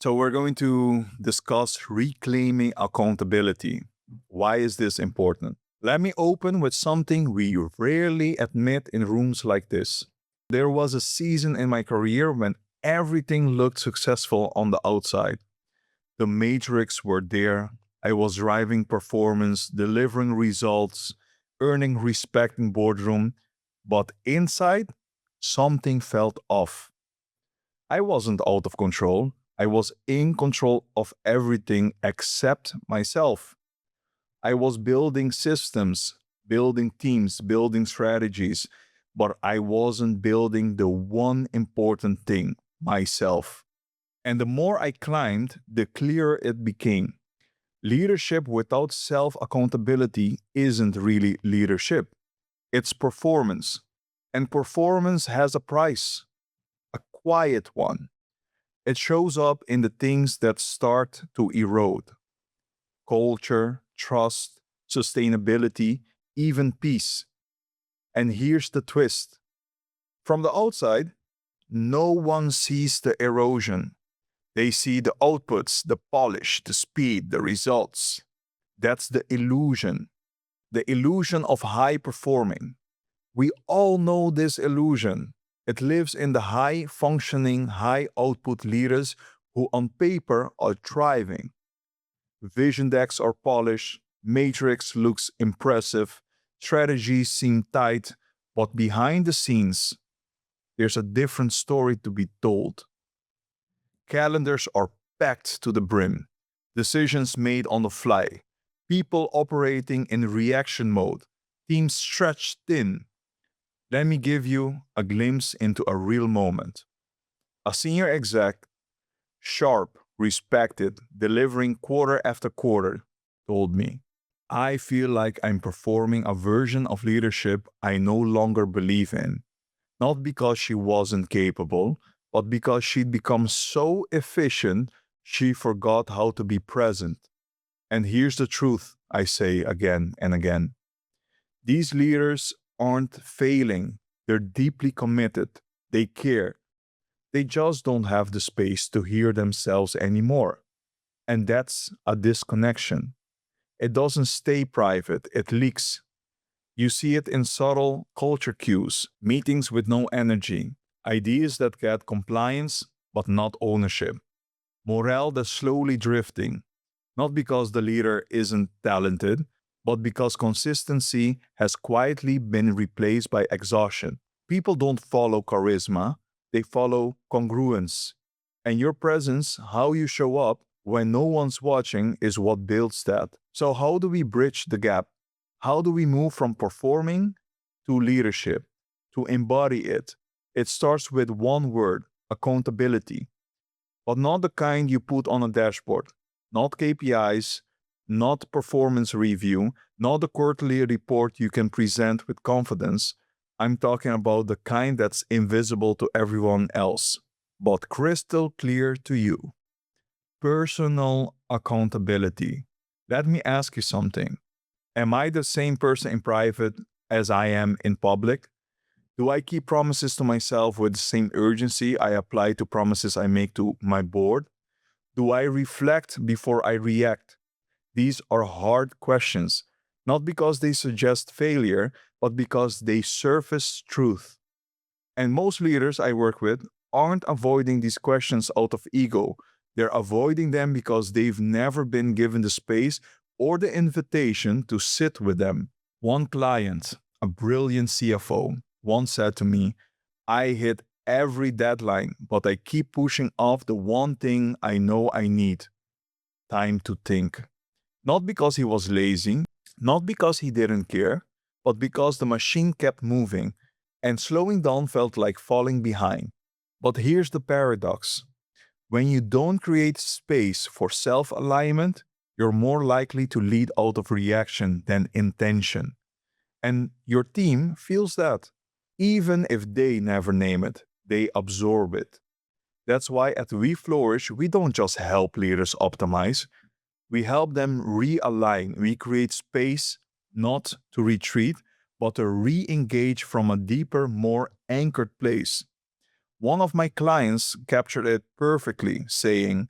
So we're going to discuss reclaiming accountability. Why is this important? Let me open with something we rarely admit in rooms like this. There was a season in my career when everything looked successful on the outside. The metrics were there. I was driving performance, delivering results, earning respect in boardroom. But inside, something felt off. I wasn't out of control. I was in control of everything except myself. I was building systems, building teams, building strategies, but I wasn't building the one important thing, myself. And the more I climbed, the clearer it became. Leadership without self accountability isn't really leadership, it's performance. And performance has a price, a quiet one. It shows up in the things that start to erode: culture, trust, sustainability, even peace. And here's the twist: from the outside, no one sees the erosion. They see the outputs, the polish, the speed, the results. That's the illusion of high performing. We all know this illusion. It lives in the high functioning, high output leaders who on paper are thriving. Vision decks are polished, matrix looks impressive, strategies seem tight, but behind the scenes, there's a different story to be told. Calendars are packed to the brim, decisions made on the fly, people operating in reaction mode, teams stretched thin. Let me give you a glimpse into a real moment. A senior exec, sharp, respected, delivering quarter after quarter, told me, I feel like I'm performing a version of leadership I no longer believe in. Not because she wasn't capable, but because she'd become so efficient she forgot how to be present. And here's the truth, I say again and again. These leaders aren't failing, they're deeply committed, they care. They just don't have the space to hear themselves anymore. And that's a disconnection. It doesn't stay private, it leaks. You see it in subtle culture cues, meetings with no energy, ideas that get compliance but not ownership, morale that's slowly drifting, not because the leader isn't talented, but because consistency has quietly been replaced by exhaustion. People don't follow charisma, they follow congruence. And your presence, how you show up when no one's watching, is what builds that. So, how do we bridge the gap? How do we move from performing to leadership, to embody it? It starts with one word: accountability, but not the kind you put on a dashboard, not KPIs, not performance review, not the quarterly report you can present with confidence. I'm talking about the kind that's invisible to everyone else, but crystal clear to you. Personal accountability. Let me ask you something. Am I the same person in private as I am in public? Do I keep promises to myself with the same urgency I apply to promises I make to my board? Do I reflect before I react? These are hard questions, not because they suggest failure, but because they surface truth. And most leaders I work with aren't avoiding these questions out of ego. They're avoiding them because they've never been given the space or the invitation to sit with them. One client, a brilliant CFO, once said to me, I hit every deadline, but I keep pushing off the one thing I know I need: time to think. Not because he was lazy, not because he didn't care, but because the machine kept moving, and slowing down felt like falling behind. But here's the paradox: when you don't create space for self alignment, you're more likely to lead out of reaction than intention. And your team feels that. Even if they never name it, they absorb it. That's why at We Flourish, we don't just help leaders optimize, we help them realign. We create space not to retreat, but to re engage from a deeper, more anchored place. One of my clients captured it perfectly, saying,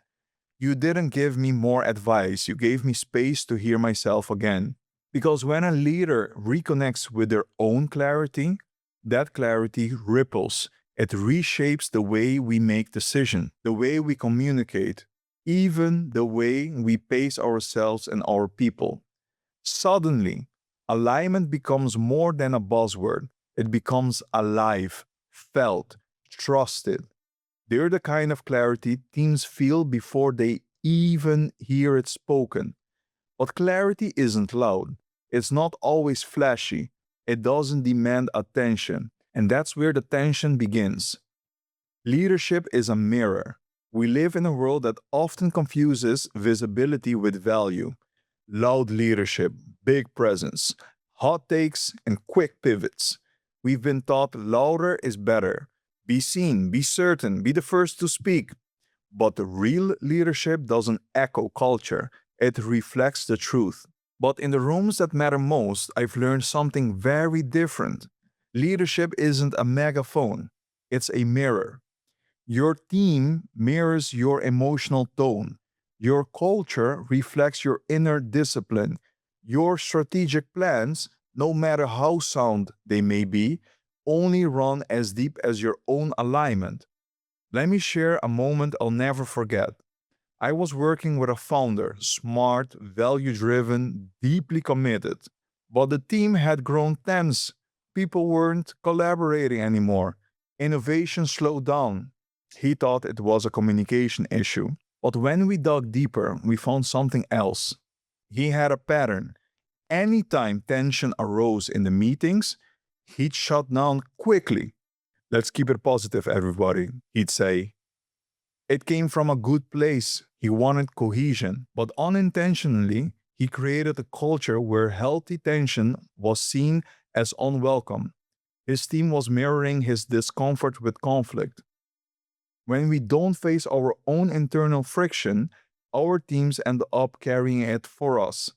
You didn't give me more advice, you gave me space to hear myself again. Because when a leader reconnects with their own clarity, that clarity ripples. It reshapes the way we make decisions, the way we communicate, even the way we pace ourselves and our people. Suddenly, alignment becomes more than a buzzword. It becomes alive, felt, trusted. They're the kind of clarity teams feel before they even hear it spoken. But clarity isn't loud. It's not always flashy. It doesn't demand attention. And that's where the tension begins. Leadership is a mirror. We live in a world that often confuses visibility with value. Loud leadership, big presence, hot takes, and quick pivots. We've been taught louder is better. Be seen, be certain, be the first to speak. But the real leadership doesn't echo culture, it reflects the truth. But in the rooms that matter most, I've learned something very different. Leadership isn't a megaphone, it's a mirror. Your team mirrors your emotional tone. Your culture reflects your inner discipline. Your strategic plans, no matter how sound they may be, only run as deep as your own alignment. Let me share a moment I'll never forget. I was working with a founder, smart, value driven, deeply committed. But the team had grown tense. People weren't collaborating anymore. Innovation slowed down. He thought it was a communication issue. But when we dug deeper, we found something else. He had a pattern. Anytime tension arose in the meetings, he'd shut down quickly. Let's keep it positive, everybody, he'd say. It came from a good place. He wanted cohesion, but unintentionally, he created a culture where healthy tension was seen as unwelcome. His team was mirroring his discomfort with conflict. When we don't face our own internal friction, our teams end up carrying it for us.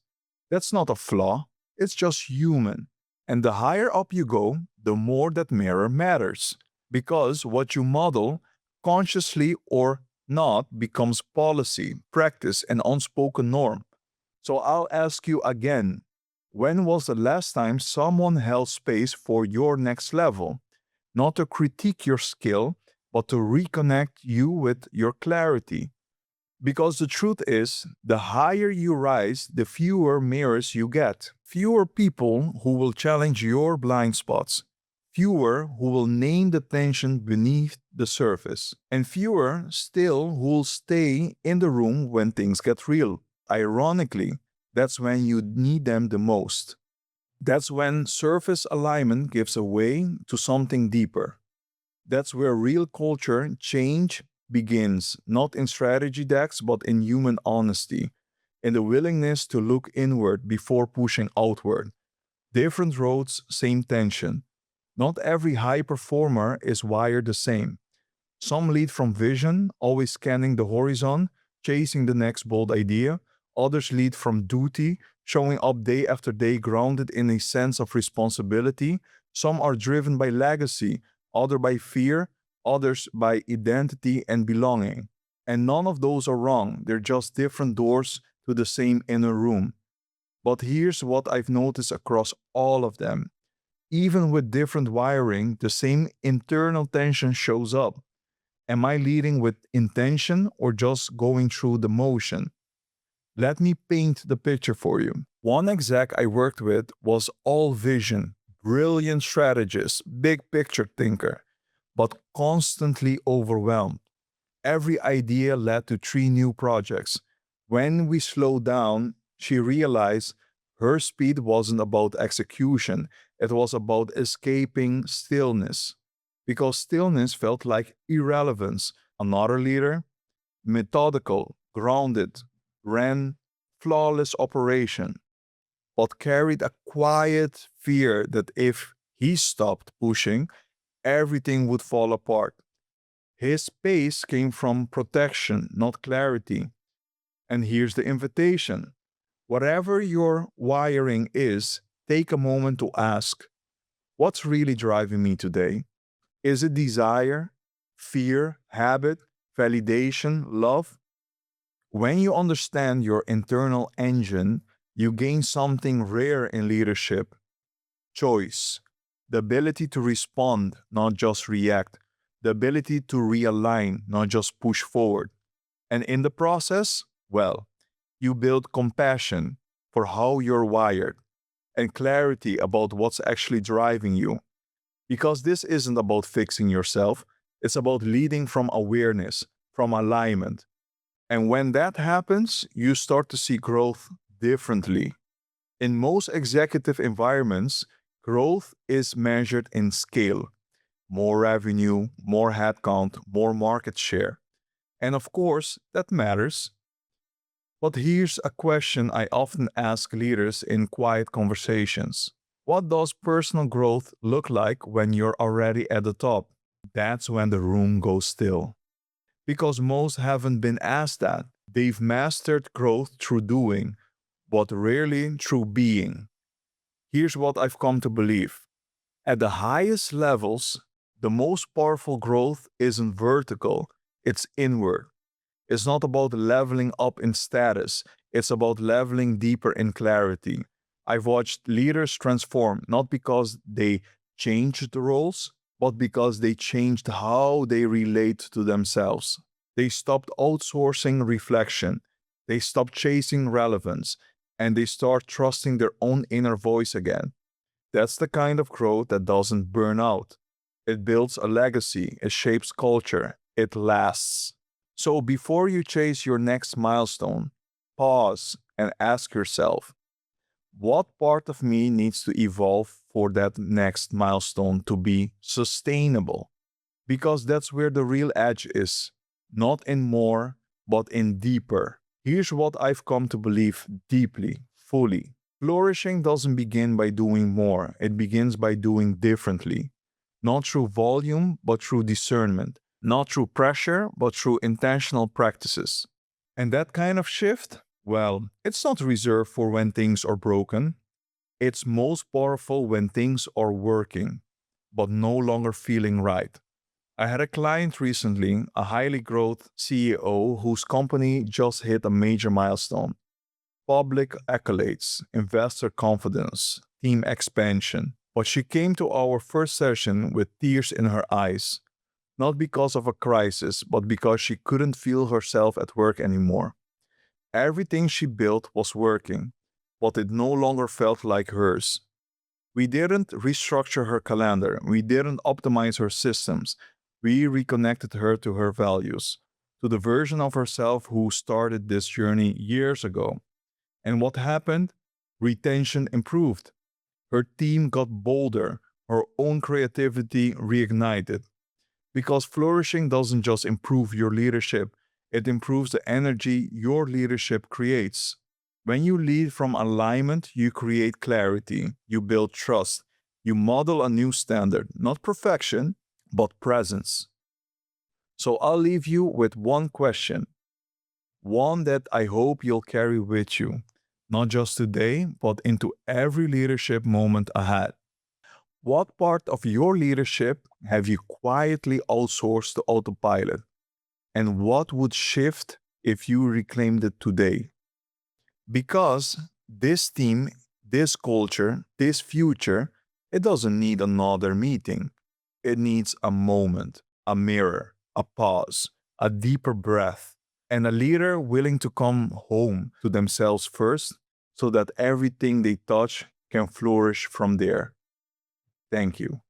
That's not a flaw, it's just human. And the higher up you go, the more that mirror matters. Because what you model, consciously or not, becomes policy, practice, and unspoken norm. So I'll ask you again, when was the last time someone held space for your next level? Not to critique your skill, but to reconnect you with your clarity. Because the truth is, the higher you rise, the fewer mirrors you get. Fewer people who will challenge your blind spots. Fewer who will name the tension beneath the surface. And fewer still who will stay in the room when things get real. Ironically, that's when you need them the most. That's when surface alignment gives way to something deeper. That's where real culture change begins, not in strategy decks, but in human honesty, in the willingness to look inward before pushing outward. Different roads, same tension. Not every high performer is wired the same. Some lead from vision, always scanning the horizon, chasing the next bold idea. Others lead from duty, showing up day after day grounded in a sense of responsibility. Some are driven by legacy, others by fear, others by identity and belonging. And none of those are wrong, they're just different doors to the same inner room. But here's what I've noticed across all of them. Even with different wiring, the same internal tension shows up. Am I leading with intention or just going through the motion? Let me paint the picture for you. One exec I worked with was all vision, brilliant strategist, big picture thinker, but constantly overwhelmed. Every idea led to 3 new projects. When we slowed down, she realized her speed wasn't about execution, it was about escaping stillness. Because stillness felt like irrelevance. Another leader, methodical, grounded, ran flawless operation, but carried a quiet fear that if he stopped pushing, everything would fall apart. His pace came from protection, not clarity. And here's the invitation. Whatever your wiring is, take a moment to ask, what's really driving me today? Is it desire, fear, habit, validation, love? When you understand your internal engine, you gain something rare in leadership: choice. The ability to respond, not just react. The ability to realign, not just push forward. And in the process, well, you build compassion for how you're wired and clarity about what's actually driving you. Because this isn't about fixing yourself, it's about leading from awareness, from alignment. And when that happens, you start to see growth differently. In most executive environments, growth is measured in scale: more revenue, more headcount, more market share. And of course, that matters. But here's a question I often ask leaders in quiet conversations: what does personal growth look like when you're already at the top? That's when the room goes still. Because most haven't been asked that. They've mastered growth through doing, but rarely through being. Here's what I've come to believe: at the highest levels, the most powerful growth isn't vertical, it's inward. It's not about leveling up in status, it's about leveling deeper in clarity. I've watched leaders transform not because they changed the roles, but because they changed how they relate to themselves. They stopped outsourcing reflection, they stopped chasing relevance, and they start trusting their own inner voice again. That's the kind of growth that doesn't burn out. It builds a legacy, it shapes culture, it lasts. So before you chase your next milestone, pause and ask yourself, what part of me needs to evolve for that next milestone to be sustainable? Because that's where the real edge is, not in more, but in deeper. Here's what I've come to believe deeply, fully. Flourishing doesn't begin by doing more, it begins by doing differently. Not through volume, but through discernment. Not through pressure, but through intentional practices. And that kind of shift, well, it's not reserved for when things are broken. It's most powerful when things are working, but no longer feeling right. I had a client recently, a highly growth CEO whose company just hit a major milestone: public accolades, investor confidence, team expansion. But she came to our first session with tears in her eyes, not because of a crisis, but because she couldn't feel herself at work anymore. Everything she built was working, but it no longer felt like hers. We didn't restructure her calendar, we didn't optimize her systems. We reconnected her to her values, to the version of herself who started this journey years ago. And what happened? Retention improved. Her team got bolder, her own creativity reignited. Because flourishing doesn't just improve your leadership, it improves the energy your leadership creates. When you lead from alignment, you create clarity, you build trust, you model a new standard, not perfection, but presence. So I'll leave you with one question, one that I hope you'll carry with you, not just today, but into every leadership moment ahead. What part of your leadership have you quietly outsourced to autopilot? And what would shift if you reclaimed it today? Because this team, this culture, this future, it doesn't need another meeting. It needs a moment, a mirror, a pause, a deeper breath, and a leader willing to come home to themselves first so that everything they touch can flourish from there. Thank you.